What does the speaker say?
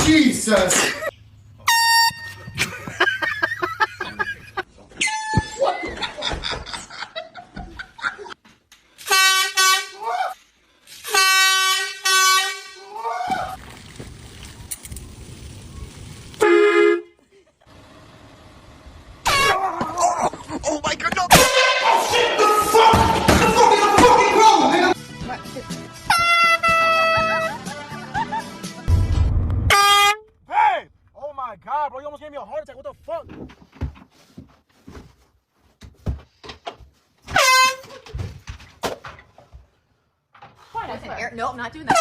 Jesus! Oh my god, no! Oh shit! The fuck? The fucking problem, nigga? Hey! Oh my god, bro, you almost gave me a heart attack. What the fuck? No, I'm not doing that.